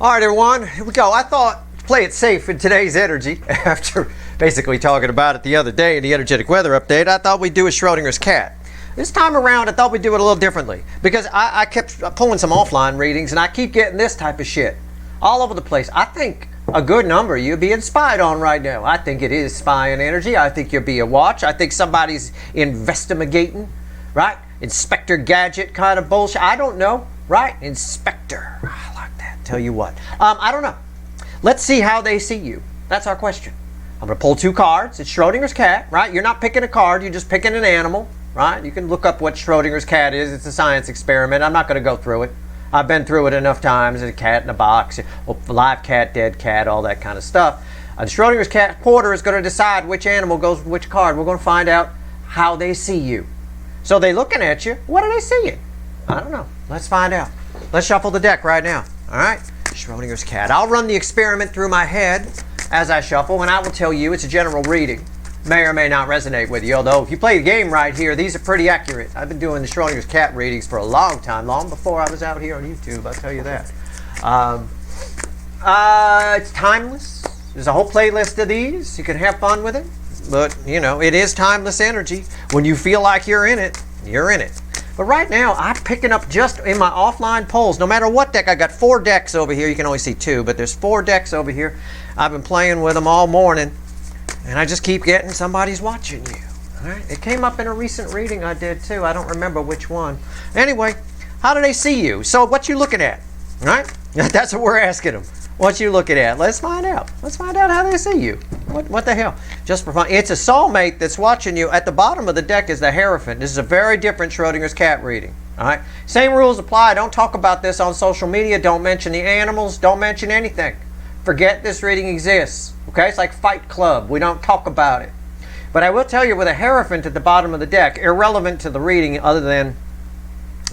All right, everyone, here we go. I thought to play it safe in today's energy, after basically talking about it the other day in the energetic weather update, I thought we'd do a Schrodinger's cat. This time around, I thought we'd do it a little differently because I kept pulling some offline readings and I keep getting this type of shit all over the place. I think a good number of you are being spied on right now. I think it is spying energy. I think you'll be a watch. I think somebody's investigating, right? Inspector Gadget kind of bullshit. I don't know, right? Inspector. I like that. Tell you what. I don't know. Let's see how they see you. That's our question. I'm going to pull two cards. It's Schrodinger's cat, right? You're not picking a card. You're just picking an animal, right? You can look up what Schrodinger's cat is. It's a science experiment. I'm not going to go through it. I've been through it enough times. A cat in a box, live cat, dead cat, all that kind of stuff. The Schrodinger's cat quarter is going to decide which animal goes with which card. We're going to find out how they see you. So they looking at you. What are they seeing? I don't know. Let's find out. Let's shuffle the deck right now. All right? Schrodinger's cat. I'll run the experiment through my head as I shuffle, and I will tell you it's a general reading. May or may not resonate with you, although if you play the game right here, these are pretty accurate. I've been doing the Schrodinger's cat readings for a long time, long before I was out here on YouTube, I'll tell you that. It's timeless. There's a whole playlist of these. You can have fun with it. But, you know, it is timeless energy. When you feel like you're in it, you're in it. But right now, I'm picking up just in my offline polls, no matter what deck. I got 4 decks over here. You can only see 2, but there's 4 decks over here. I've been playing with them all morning. And I just keep getting somebody's watching you. All right? It came up in a recent reading I did too. I don't remember which one. Anyway, how do they see you? So what you looking at? All right? That's what we're asking them. What you looking at? Let's find out. Let's find out how they see you. What the hell? Just for fun. It's a soulmate that's watching you. At the bottom of the deck is the Hierophant. This is a very different Schrodinger's cat reading. All right? Same rules apply. Don't talk about this on social media. Don't mention the animals. Don't mention anything. Forget this reading exists. Okay? It's like Fight Club. We don't talk about it. But I will tell you, with a Hierophant at the bottom of the deck, irrelevant to the reading other than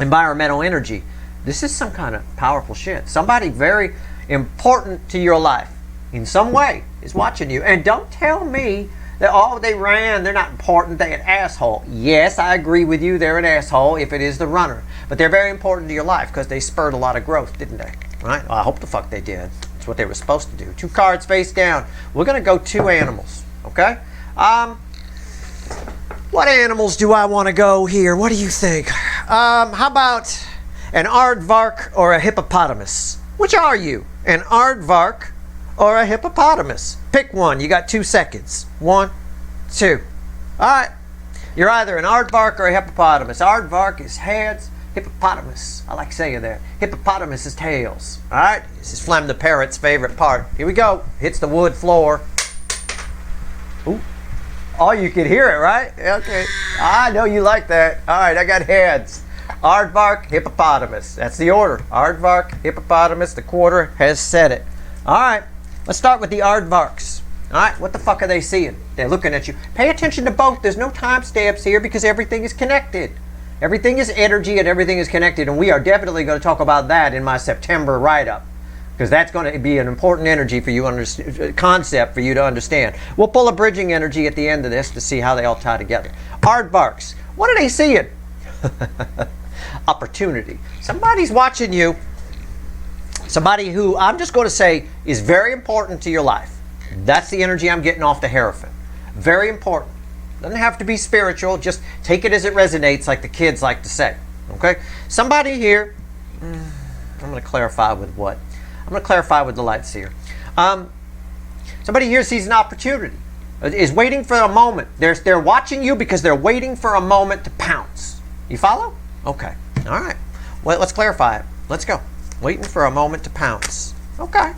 environmental energy, this is some kind of powerful shit. Somebody very important to your life in some way is watching you. And don't tell me that, oh, they ran, they're not important, they're an asshole. Yes, I agree with you, they're an asshole if it is the runner. But they're very important to your life because they spurred a lot of growth, didn't they? Right? Well, I hope the fuck they did. That's what they were supposed to do. 2 cards face down. We're going to go 2 animals. Okay? What animals do I want to go here? What do you think? How about an aardvark or a hippopotamus? Which are you? An aardvark or a hippopotamus? Pick one. You got 2 seconds. 1, 2. All right. You're either an aardvark or a hippopotamus. Aardvark is heads. Hippopotamus, I like saying that. Hippopotamus is tails. All right? This is Flem the parrot's favorite part. Here we go. Hits the wood floor. Ooh. Oh, you can hear it, right? Okay. I know you like that. All right, I got heads. Aardvark, hippopotamus. That's the order. Aardvark, hippopotamus. The quarter has said it. All right. Let's start with the aardvarks. All right. What the fuck are they seeing? They're looking at you. Pay attention to both. There's no timestamps here because everything is connected. Everything is energy and everything is connected, and we are definitely going to talk about that in my September write-up because that's going to be an important energy for you, concept for you to understand. We'll pull a bridging energy at the end of this to see how they all tie together. Aardvarks, what are they seeing? Opportunity. Somebody's watching you. Somebody who I'm just going to say is very important to your life. That's the energy I'm getting off the Hierophant. Very important. Doesn't have to be spiritual. Just take it as it resonates, like the kids like to say. Okay? Somebody here, I'm going to clarify with what? I'm going to clarify with the light seer. Somebody here sees an opportunity, is waiting for a moment. They're watching you because they're waiting for a moment to pounce. You follow? Okay. All right. Well, let's clarify it. Let's go. Waiting for a moment to pounce. Okay.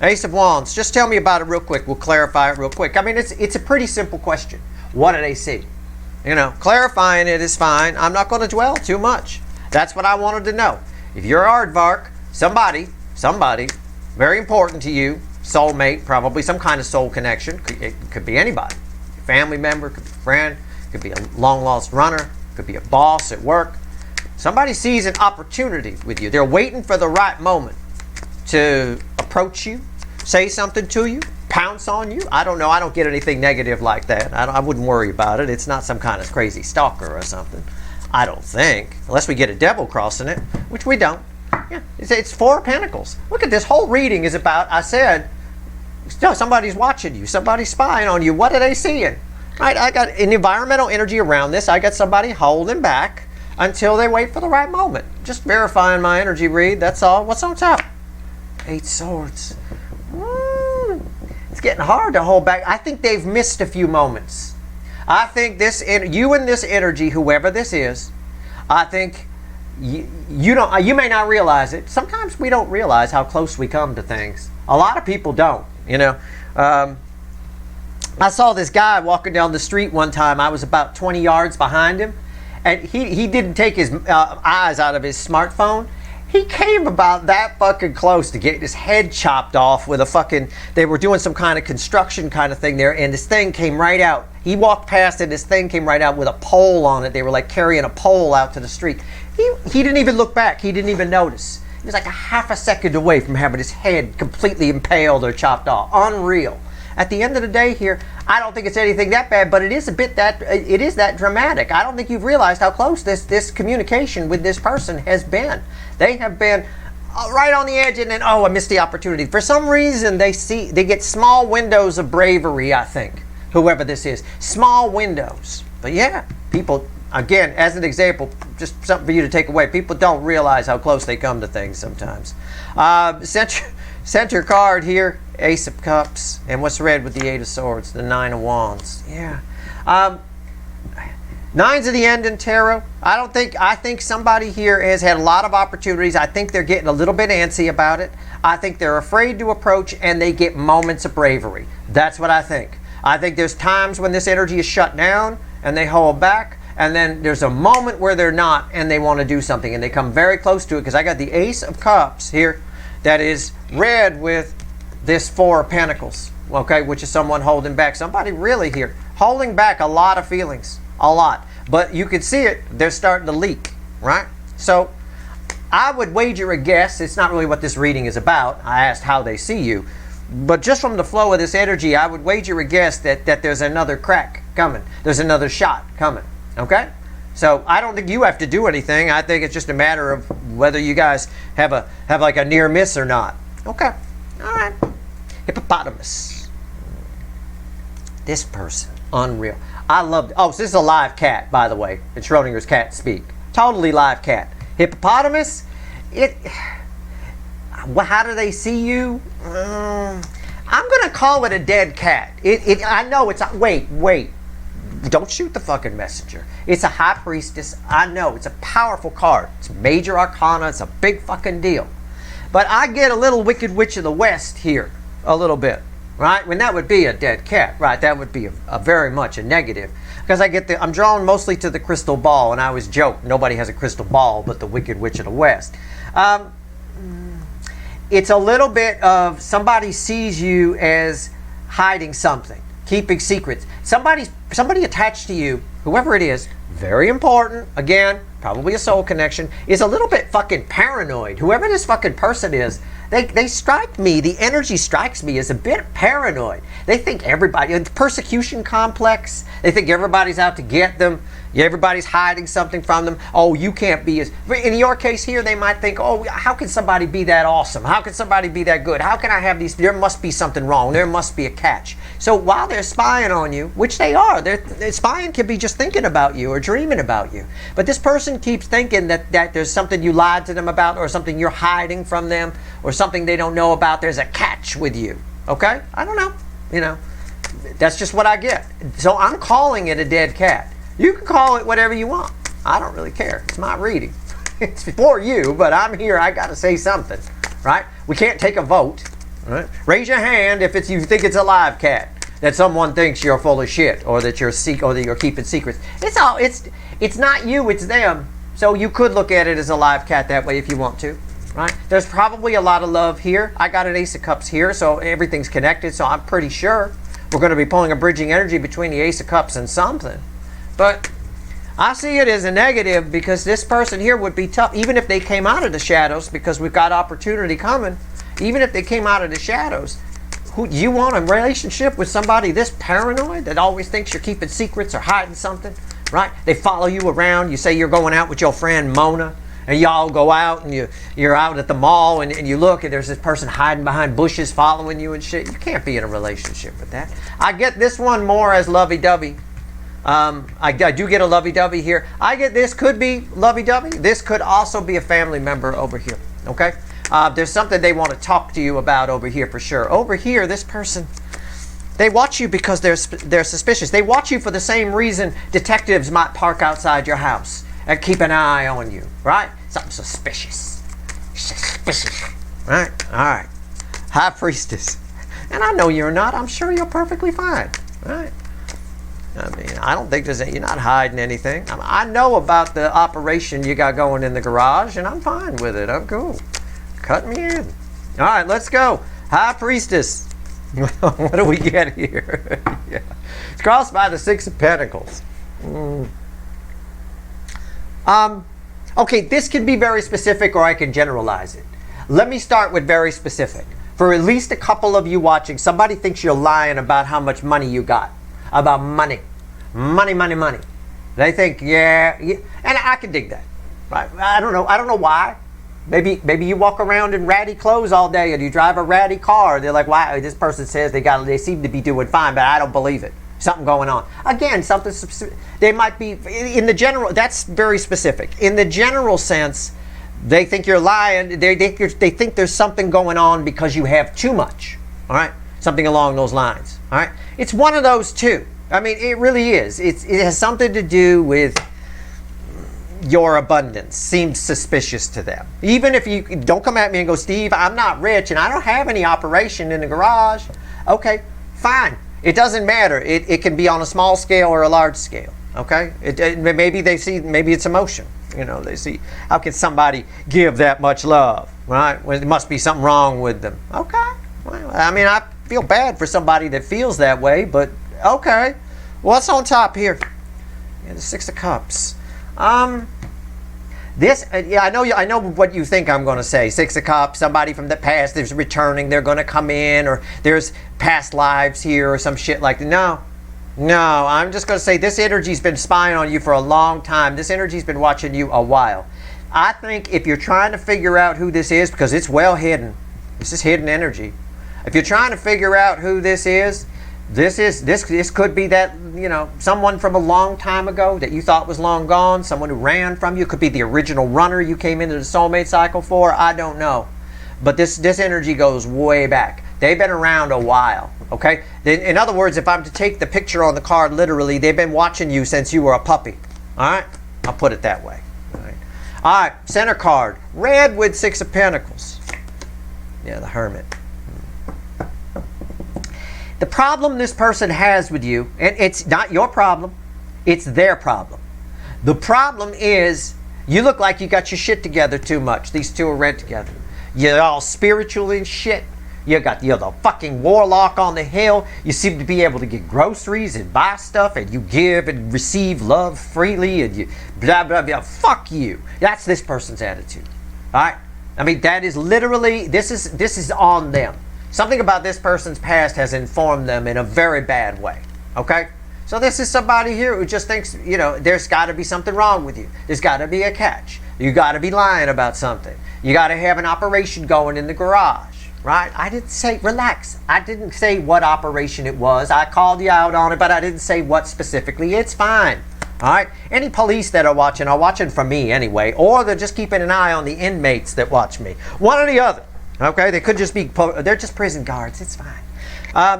Ace of Wands. Just tell me about it real quick. We'll clarify it real quick. I mean, it's a pretty simple question. What do they see? You know, clarifying it is fine. I'm not going to dwell too much. That's what I wanted to know. If you're aardvark, somebody, very important to you, soulmate, probably some kind of soul connection. It could be anybody. Family member, could be a friend, could be a long-lost runner, could be a boss at work. Somebody sees an opportunity with you. They're waiting for the right moment to approach you, say something to you, pounce on you. I don't know. I don't get anything negative like that. I wouldn't worry about it. It's not some kind of crazy stalker or something. I don't think. Unless we get a devil crossing it, which we don't. Yeah, it's 4 of Pentacles. Look at this whole reading is about, I said, no, somebody's watching you. Somebody's spying on you. What are they seeing? Right? I got an environmental energy around this. I got somebody holding back until they wait for the right moment. Just verifying my energy read. That's all. What's on top? 8 swords. It's getting hard to hold back. I think they've missed a few moments. I think you and this energy, whoever this is, I think you may not realize it. Sometimes we don't realize how close we come to things. A lot of people don't. I saw this guy walking down the street one time. I was about 20 yards behind him, and he didn't take his eyes out of his smartphone. He came about that fucking close to getting his head chopped off with a fucking, they were doing some kind of construction kind of thing there, and this thing came right out. He walked past it, this thing came right out with a pole on it. They were like carrying a pole out to the street. He didn't even look back. He didn't even notice. He was like a half a second away from having his head completely impaled or chopped off. Unreal. At the end of the day here, I don't think it's anything that bad, but it is that dramatic. I don't think you've realized how close this communication with this person has been. They have been right on the edge, and then, oh, I missed the opportunity. For some reason, they get small windows of bravery, I think, whoever this is. Small windows. But yeah, people, again, as an example, just something for you to take away. People don't realize how close they come to things sometimes. Center card here, Ace of Cups. And what's red with the 8 of Swords? The 9 of Wands. Yeah. Nines of the End in Tarot. I think somebody here has had a lot of opportunities. I think they're getting a little bit antsy about it. I think they're afraid to approach, and they get moments of bravery. That's what I think. I think there's times when this energy is shut down and they hold back, and then there's a moment where they're not and they want to do something, and they come very close to it, because I got the Ace of Cups here that is red with this 4 of Pentacles, okay, which is someone holding back. Somebody really here holding back a lot of feelings. A lot. But you can see it, they're starting to leak, right? So I would wager a guess. It's not really what this reading is about. I asked how they see you. But just from the flow of this energy, I would wager a guess that there's another crack coming. There's another shot coming, okay? So I don't think you have to do anything. I think it's just a matter of whether you guys have like a near miss or not. Okay. All right. Hippopotamus. This person. Unreal. I loved it. Oh, so this is a live cat, by the way. It's Schrodinger's cat speak. Totally live cat. Hippopotamus. How do they see you? I'm going to call it a dead cat. I know it's... Wait. Don't shoot the fucking messenger. It's a high priestess. I know. It's a powerful card. It's major arcana. It's a big fucking deal. But I get a little Wicked Witch of the West here. A little bit. Right? When that would be a dead cat. Right? That would be a very much a negative. Because I'm drawn mostly to the crystal ball. And I always joke, nobody has a crystal ball but the Wicked Witch of the West. It's a little bit of somebody sees you as hiding something. Keeping secrets. Somebody attached to you, whoever it is, very important, again, probably a soul connection, is a little bit fucking paranoid. Whoever this fucking person is, they strike me, the energy strikes me as a bit paranoid. They think everybody, persecution complex, they think everybody's out to get them. Everybody's hiding something from them. Oh, you can't be as... In your case here, they might think, oh, how can somebody be that awesome? How can somebody be that good? How can I have these... There must be something wrong. There must be a catch. So while they're spying on you, which they are, they're spying could be just thinking about you or dreaming about you. But this person keeps thinking that there's something you lied to them about, or something you're hiding from them, or something they don't know about. There's a catch with you. Okay? I don't know. You know, that's just what I get. So I'm calling it a dead cat. You can call it whatever you want. I don't really care. It's my reading. It's for you, but I'm here. I got to say something, right? We can't take a vote. Right? Raise your hand if you think it's a live cat, that someone thinks you're full of shit, or that you're keeping secrets. It's not you. It's them. So you could look at it as a live cat that way if you want to, right? There's probably a lot of love here. I got an Ace of Cups here, so everything's connected. So I'm pretty sure we're going to be pulling a bridging energy between the Ace of Cups and something. But I see it as a negative, because this person here would be tough, even if they came out of the shadows, because we've got opportunity coming. Even if they came out of the shadows, you want a relationship with somebody this paranoid that always thinks you're keeping secrets or hiding something, right? They follow you around. You say you're going out with your friend Mona, And y'all go out and you're out at the mall and you look and there's this person hiding behind bushes following you and shit. You can't be in a relationship with that. I get this one more as lovey-dovey. I do get a lovey-dovey here. I get this could be lovey-dovey. This could also be a family member over here. Okay? There's something they want to talk to you about over here for sure. Over here, this person, they watch you because they're suspicious. They watch you for the same reason detectives might park outside your house and keep an eye on you, right? Something suspicious. Suspicious, right? All right. High Priestess. And I know you're not. I'm sure you're perfectly fine, right? I mean, I don't think you're not hiding anything. I know about the operation you got going in the garage, and I'm fine with it. I'm cool. Cut me in. All right, let's go. High Priestess. What do we get here? Yeah. It's crossed by the Six of Pentacles. Okay, this can be very specific or I can generalize it. Let me start with very specific. For at least a couple of you watching, somebody thinks you're lying about how much money you got. About money. Money. They think, yeah. And I can dig that. Right? I don't know why. Maybe you walk around in ratty clothes all day and you drive a ratty car. They're like, wow, this person says they seem to be doing fine, but I don't believe it. Something going on. Again, they might be, in the general, that's very specific. In the general sense, they think you're lying. They think there's something going on because you have too much. All right? Something along those lines. All right? It's one of those two. I mean, it really is. It has something to do with your abundance. Seems suspicious to them. Even if you don't come at me and go, Steve, I'm not rich and I don't have any operation in the garage. Okay, fine. It doesn't matter. It can be on a small scale or a large scale. Okay? Maybe they see, maybe it's emotion. You know, they see, how can somebody give that much love? Right? Well, there must be something wrong with them. Okay. Well, I mean, I feel bad for somebody that feels that way, but okay. What's on top here? Yeah, the Six of Cups. I know what you think I'm going to say. Six of Cups, somebody from the past is returning, they're going to come in, or there's past lives here or some shit like that. No, I'm just going to say this energy's been spying on you for a long time. This energy's been watching you a while. I think if you're trying to figure out who this is, because it's well hidden, this is hidden energy. If you're trying to figure out who this is, this could be that, you know, someone from a long time ago that you thought was long gone, someone who ran from you. Could be the original runner you came into the soulmate cycle for. I don't know. But this energy goes way back. They've been around a while, okay? In other words, if I'm to take the picture on the card literally, they've been watching you since you were a puppy, all right? I'll put it that way, all right, center card, red with Six of Pentacles. Yeah, the Hermit. The problem this person has with you, and it's not your problem, it's their problem. The problem is you look like you got your shit together too much. These two are red together. You're all spiritual and shit. You're the fucking warlock on the hill. You seem to be able to get groceries and buy stuff, and you give and receive love freely, and you blah, blah, blah. Fuck you. That's this person's attitude. All right? I mean, that is literally, this is on them. Something about this person's past has informed them in a very bad way. Okay? So this is somebody here who just thinks, you know, there's got to be something wrong with you. There's got to be a catch. You got to be lying about something. You got to have an operation going in the garage, right? I didn't say, relax. I didn't say what operation it was. I called you out on it, but I didn't say what specifically. It's fine. All right? Any police that are watching from me anyway, or they're just keeping an eye on the inmates that watch me. One or the other. Okay? They could just be, they're just prison guards. It's fine.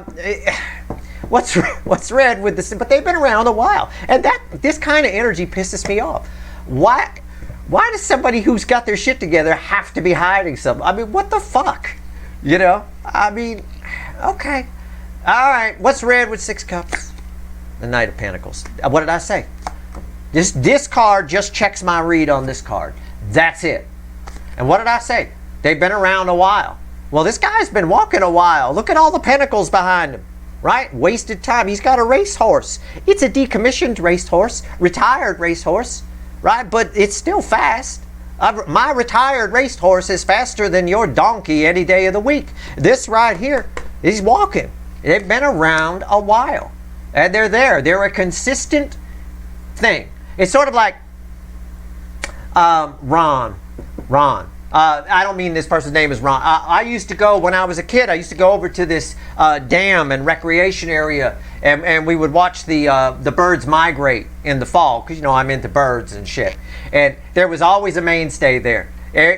What's red with this? But they've been around a while. And this kind of energy pisses me off. Why does somebody who's got their shit together have to be hiding something? I mean, what the fuck? You know? I mean, okay. All right. What's red with Six Cups? The Knight of Pentacles. What did I say? This card just checks my read on this card. That's it. And what did I say? They've been around a while. Well, this guy's been walking a while. Look at all the pentacles behind him. Right? Wasted time. He's got a racehorse. It's a decommissioned racehorse, retired racehorse, right? But it's still fast. My retired racehorse is faster than your donkey any day of the week. This right here, he's walking. They've been around a while. And they're there. They're a consistent thing. It's sort of like, Ron. Ron. I don't mean this person's name is Ron. I used to go, when I was a kid, I used to go over to this dam and recreation area, and we would watch the birds migrate in the fall, because, you know, I'm into birds and shit. And there was always a mainstay there.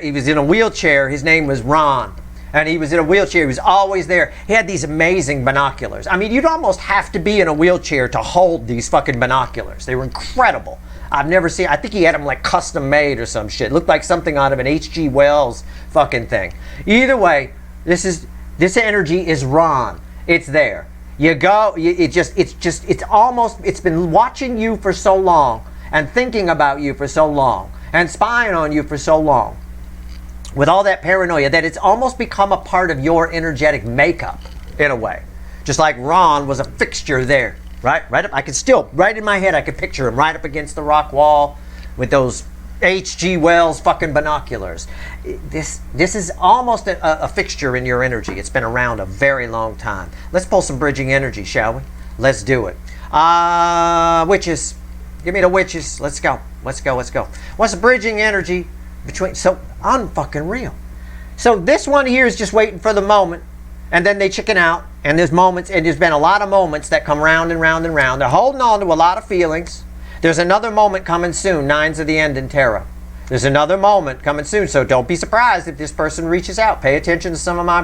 He was in a wheelchair. His name was Ron. And he was in a wheelchair. He was always there. He had these amazing binoculars. I mean, you'd almost have to be in a wheelchair to hold these fucking binoculars. They were incredible. I've never seen, I think he had them like custom made or some shit. It looked like something out of an H.G. Wells fucking thing. Either way, this energy is Ron. It's there. You go, it's been watching you for so long and thinking about you for so long and spying on you for so long with all that paranoia that it's almost become a part of your energetic makeup in a way. Just like Ron was a fixture there. Right up. I can still, right in my head, I could picture him right up against the rock wall with those H.G. Wells fucking binoculars. This is almost a fixture in your energy. It's been around a very long time. Let's pull some bridging energy, shall we? Let's do it. Witches. Give me the witches. Let's go. Let's go. Let's go. What's the bridging energy between? So unfucking real. So this one here is just waiting for the moment. And then they chicken out, and there's moments, and there's been a lot of moments that come round and round and round. They're holding on to a lot of feelings. There's another moment coming soon. Nines of the end in tarot. There's another moment coming soon, so don't be surprised if this person reaches out. Pay attention to some of my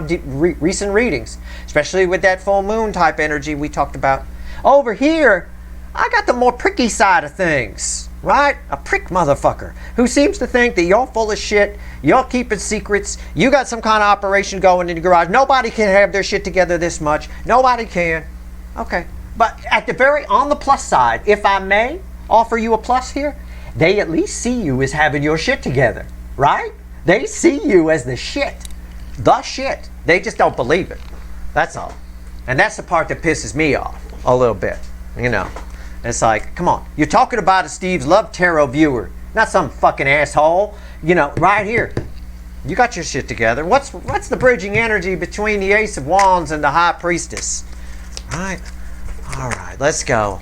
recent readings, especially with that full moon type energy we talked about. Over here, I got the more pricky side of things, right? A prick motherfucker who seems to think that you're full of shit, you're keeping secrets, you got some kind of operation going in the garage. Nobody can have their shit together this much. Nobody can. Okay. But at the on the plus side, if I may offer you a plus here, they at least see you as having your shit together, right? They see you as the shit. The shit. They just don't believe it. That's all. And that's the part that pisses me off a little bit, you know. It's like, come on. You're talking about a Steve's Love Tarot viewer, not some fucking asshole. You know, right here. You got your shit together. What's the bridging energy between the Ace of Wands and the High Priestess? Right? All right, let's go.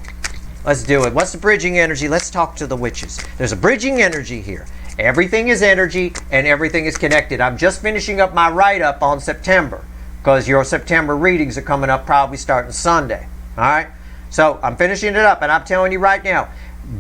Let's do it. What's the bridging energy? Let's talk to the witches. There's a bridging energy here. Everything is energy and everything is connected. I'm just finishing up my write-up on September because your September readings are coming up probably starting Sunday. All right? So I'm finishing it up, and I'm telling you right now,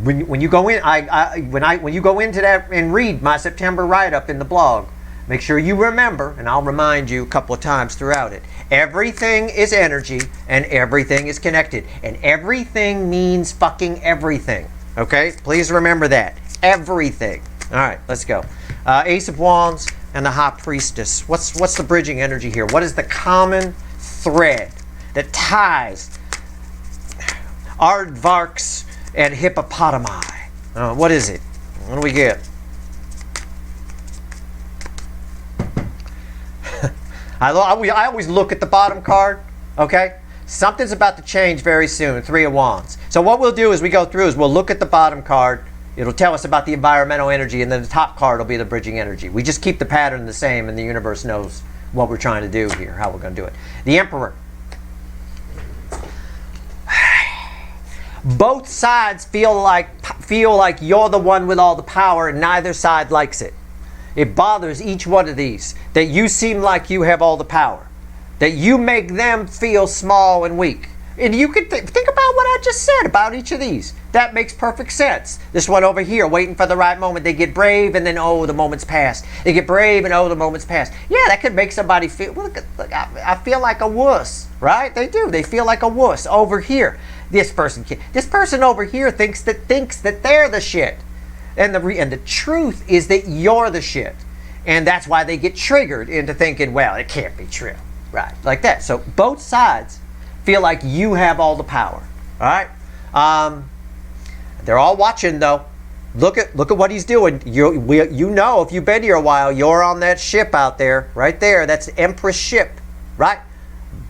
when you go in, when you go into that and read my September write-up in the blog, make sure you remember, and I'll remind you a couple of times throughout it. Everything is energy, and everything is connected, and everything means fucking everything. Okay, please remember that. Everything. All right, let's go. Ace of Wands and the High Priestess. What's the bridging energy here? What is the common thread that ties aardvarks and hippopotami? What is it? What do we get? I always look at the bottom card, okay? Something's about to change very soon, Three of Wands. So what we'll do as we go through is we'll look at the bottom card. It'll tell us about the environmental energy, and then the top card will be the bridging energy. We just keep the pattern the same, and the universe knows what we're trying to do here, how we're going to do it. The Emperor. Both sides feel like you're the one with all the power, and neither side likes it. It bothers each one of these that you seem like you have all the power, that you make them feel small and weak. And you could think about what I just said about each of these. That makes perfect sense. This one over here, waiting for the right moment. They get brave, and then, oh, the moment's passed. They get brave, and oh, the moment's passed. Yeah, that could make somebody feel, look, I feel like a wuss, right? They do. They feel like a wuss. Over here, this person over here thinks that they're the shit. And the truth is that you're the shit. And that's why they get triggered into thinking, well, it can't be true. Right, like that. So both sides feel like you have all the power. All right? They're all watching, though. Look at what he's doing. You know, if you've been here a while, you're on that ship out there. Right there. That's Empress ship. Right?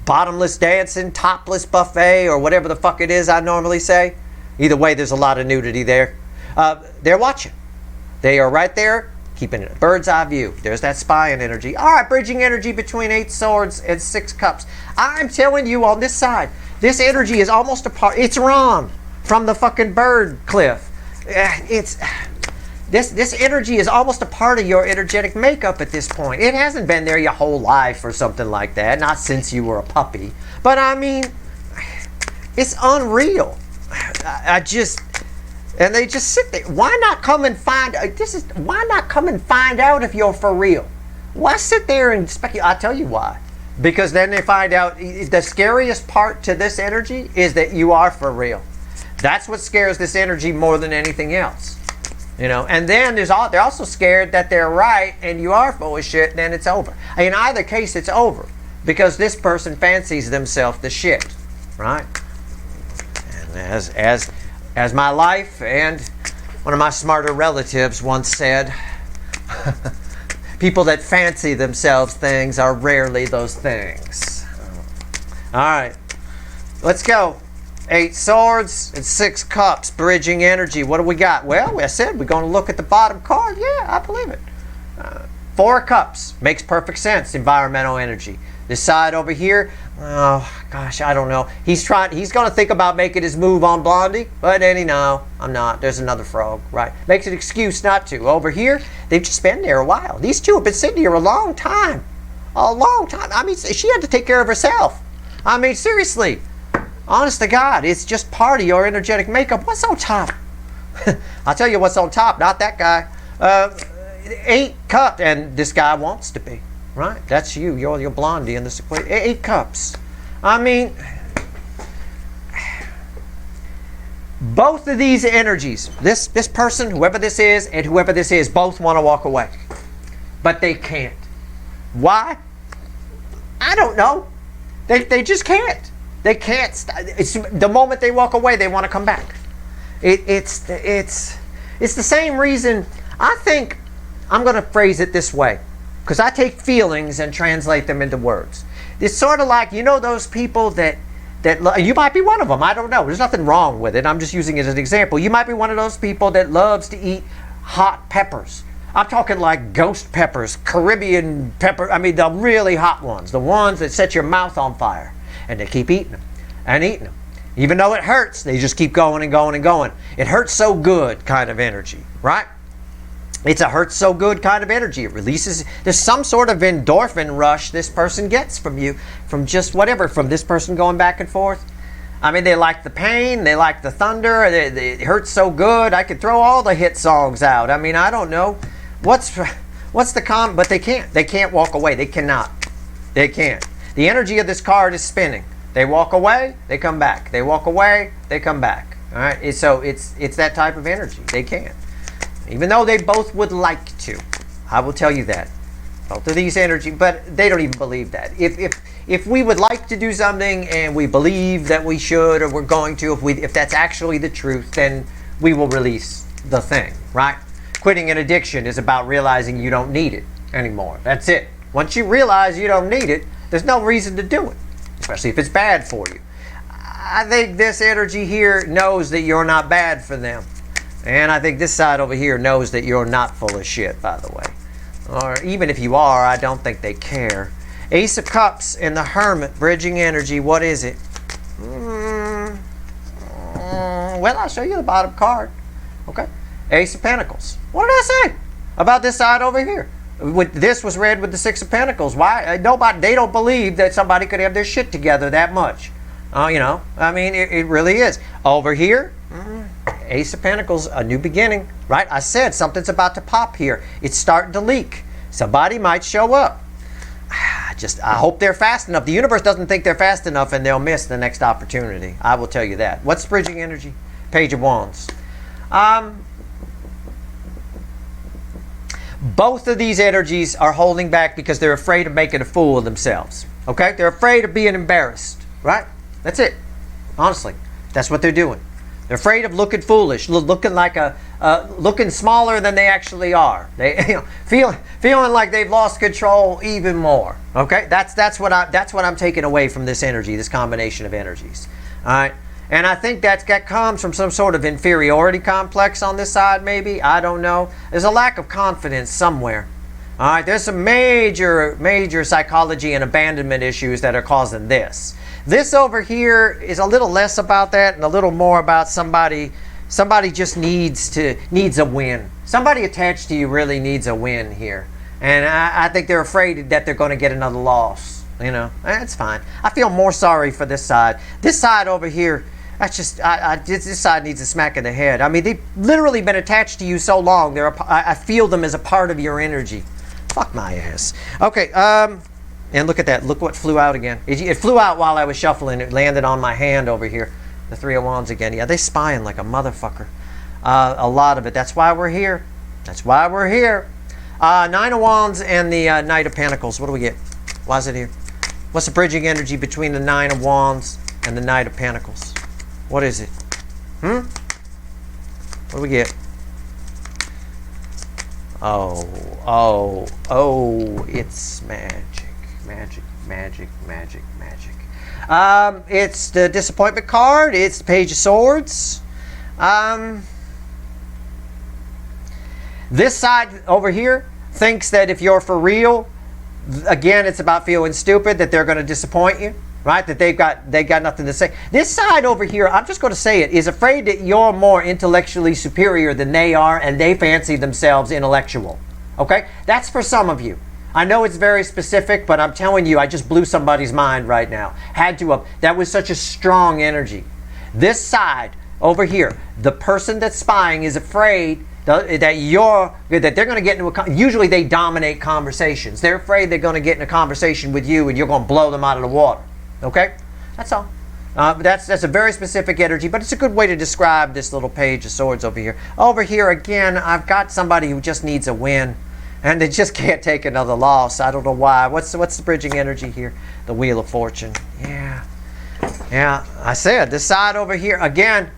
Bottomless dancing, topless buffet, or whatever the fuck it is I normally say. Either way, there's a lot of nudity there. They're watching. They are right there, keeping it a bird's eye view. There's that spying energy. All right, bridging energy between 8 swords and 6 cups. I'm telling you, on this side, this energy is almost a part. It's Ron from the fucking bird cliff. This energy is almost a part of your energetic makeup at this point. It hasn't been there your whole life or something like that, not since you were a puppy. But I mean, it's unreal. And they just sit there. Why not come and find? Why not come and find out if you're for real? Why sit there and speculate? I'll tell you why. Because then they find out the scariest part to this energy is that you are for real. That's what scares this energy more than anything else. You know, and then they're also scared that they're right and you are full of shit, then it's over. In either case, it's over because this person fancies themselves the shit, right? And as my life and one of my smarter relatives once said, people that fancy themselves things are rarely those things. All right, let's go. 8 swords and 6 cups, bridging energy. What do we got? Well, I said we're going to look at the bottom card. Yeah, I believe it. 4 cups makes perfect sense. Environmental energy. This side over here, oh gosh, I don't know. He's going to think about making his move on Blondie, but then no, I'm not. There's another frog, right? Makes an excuse not to. Over here, they've just been there a while. These two have been sitting here a long time. A long time. I mean, she had to take care of herself. I mean, seriously. Honest to God, it's just part of your energetic makeup. What's on top? I'll tell you what's on top, not that guy. 8 cups, and this guy wants to be, right? That's you. You're your Blondie in this equation. 8 cups. I mean, both of these energies, this person, whoever this is, and whoever this is, both want to walk away. But they can't. Why? I don't know. They just can't. They can't. The moment they walk away, they want to come back. It's the same reason. I think I'm going to phrase it this way, because I take feelings and translate them into words. It's sort of like, you know, those people that you might be one of them. I don't know. There's nothing wrong with it. I'm just using it as an example. You might be one of those people that loves to eat hot peppers. I'm talking like ghost peppers, Caribbean pepper. I mean, the really hot ones, the ones that set your mouth on fire. And they keep eating them and eating them. Even though it hurts, they just keep going and going and going. It hurts so good kind of energy, right? It's a hurts so good kind of energy. It releases, there's some sort of endorphin rush this person gets from you, from just whatever, from this person going back and forth. I mean, they like the pain, they like the thunder, it hurts so good. I could throw all the hit songs out. I mean, I don't know. What's the but they can't walk away. They cannot. They can't. The energy of this card is spinning. They walk away, they come back. They walk away, they come back. All right. So it's that type of energy. They can't, even though they both would like to. I will tell you that. Both of these energy, but they don't even believe that. If we would like to do something and we believe that we should or we're going to, if that's actually the truth, then we will release the thing. Right. Quitting an addiction is about realizing you don't need it anymore. That's it. Once you realize you don't need it, there's no reason to do it, especially if it's bad for you. I think this energy here knows that you're not bad for them. And I think this side over here knows that you're not full of shit, by the way. Or even if you are, I don't think they care. Ace of Cups and the Hermit, bridging energy. What is it? Well, I'll show you the bottom card. Okay. Ace of Pentacles. What did I say about this side over here? This was read with the 6 of Pentacles. Why? They don't believe that somebody could have their shit together that much. You know, I mean, it really is. Over here, Ace of Pentacles, a new beginning, right? I said something's about to pop here. It's starting to leak. Somebody might show up. I hope they're fast enough. The universe doesn't think they're fast enough and they'll miss the next opportunity. I will tell you that. What's bridging energy? Page of Wands. Both of these energies are holding back because they're afraid of making a fool of themselves. Okay? They're afraid of being embarrassed. Right? That's it. Honestly. That's what they're doing. They're afraid of looking foolish, looking like looking smaller than they actually are. They feeling like they've lost control even more. Okay? That's what I'm taking away from this energy, this combination of energies. All right? And I think that comes from some sort of inferiority complex on this side, maybe. I don't know. There's a lack of confidence somewhere. All right, there's some major psychology and abandonment issues that are causing this. This over here is a little less about that and a little more about somebody somebody just needs a win. Somebody attached to you really needs a win here. And I think they're afraid that they're going to get another loss. You know, that's fine. I feel more sorry for this side. This side over here, that's just, this side needs a smack in the head. I mean, they've literally been attached to you so long. I feel them as a part of your energy. Fuck my ass. Okay, and look at that. Look what flew out again. It flew out while I was shuffling. It landed on my hand over here. The Three of Wands again. Yeah, they spying like a motherfucker. A lot of it. That's why we're here. That's why we're here. Nine of Wands and the Knight of Pentacles. What do we get? Why is it here? What's the bridging energy between the Nine of Wands and the Knight of Pentacles? What is it? What do we get? Oh, it's magic. Magic, magic, magic, magic. It's the Disappointment card. It's the Page of Swords. This side over here thinks that if you're for real, again, it's about feeling stupid, that they're going to disappoint you, right? That they got nothing to say. This side over here, I'm just going to say it, is afraid that you're more intellectually superior than they are, and they fancy themselves intellectual. Okay? That's for some of you. I know it's very specific, but I'm telling you, I just blew somebody's mind right now. Had to have. That was such a strong energy. This side over here, the person that's spying is afraid that they're going to get into usually they dominate conversations. They're afraid they're going to get in a conversation with you and you're going to blow them out of the water. Okay? That's all. That's a very specific energy, but it's a good way to describe this little Page of Swords over here. Over here, again, I've got somebody who just needs a win, and they just can't take another loss. I don't know why. What's the bridging energy here? The Wheel of Fortune. Yeah. Yeah, I said, this side over here, again,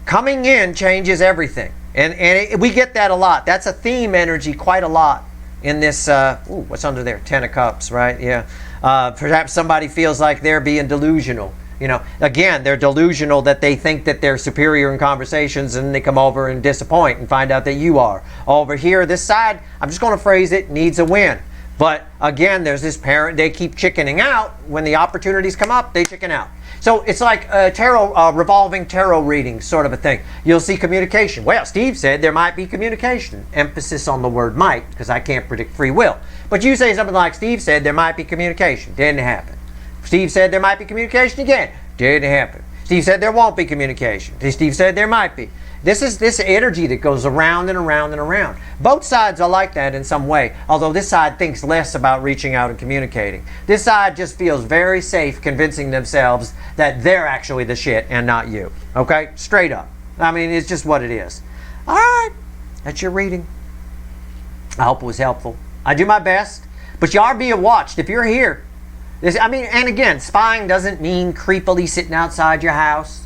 coming in changes everything. And we get that a lot. That's a theme energy quite a lot in this, what's under there? Ten of Cups, right? Yeah. Perhaps somebody feels like they're being delusional. You know, again, they're delusional that they think that they're superior in conversations, and they come over and disappoint and find out that you are. Over here, this side, I'm just going to phrase it, needs a win. But again, there's this parent, they keep chickening out. When the opportunities come up, they chicken out. So it's like a revolving tarot reading sort of a thing. You'll see communication. Well, Steve said there might be communication. Emphasis on the word might, because I can't predict free will. But you say something like, Steve said there might be communication. Didn't happen. Steve said there might be communication again. Didn't happen. Steve said there won't be communication. Steve said there might be. This is this energy that goes around and around and around. Both sides are like that in some way, although this side thinks less about reaching out and communicating. This side just feels very safe convincing themselves that they're actually the shit and not you. Okay? Straight up. I mean, it's just what it is. All right. That's your reading. I hope it was helpful. I do my best, but you are being watched. If you're here, and again, spying doesn't mean creepily sitting outside your house.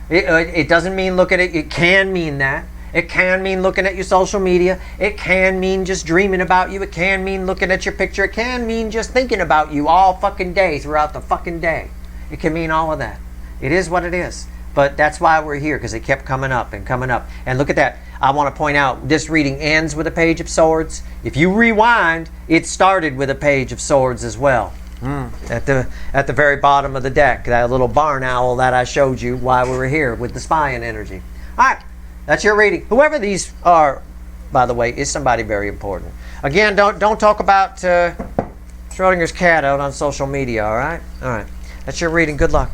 It doesn't mean looking at, it can mean that. It can mean looking at your social media. It can mean just dreaming about you. It can mean looking at your picture. It can mean just thinking about you all fucking day throughout the fucking day. It can mean all of that. It is what it is. But that's why we're here, because it kept coming up and coming up. And look at that. I want to point out, this reading ends with a Page of Swords. If you rewind, it started with a Page of Swords as well. At the very bottom of the deck, that little barn owl that I showed you while we were here with the spying energy. All right, that's your reading. Whoever these are, by the way, is somebody very important. Again, don't talk about Schrodinger's cat out on social media. All right, that's your reading. Good luck.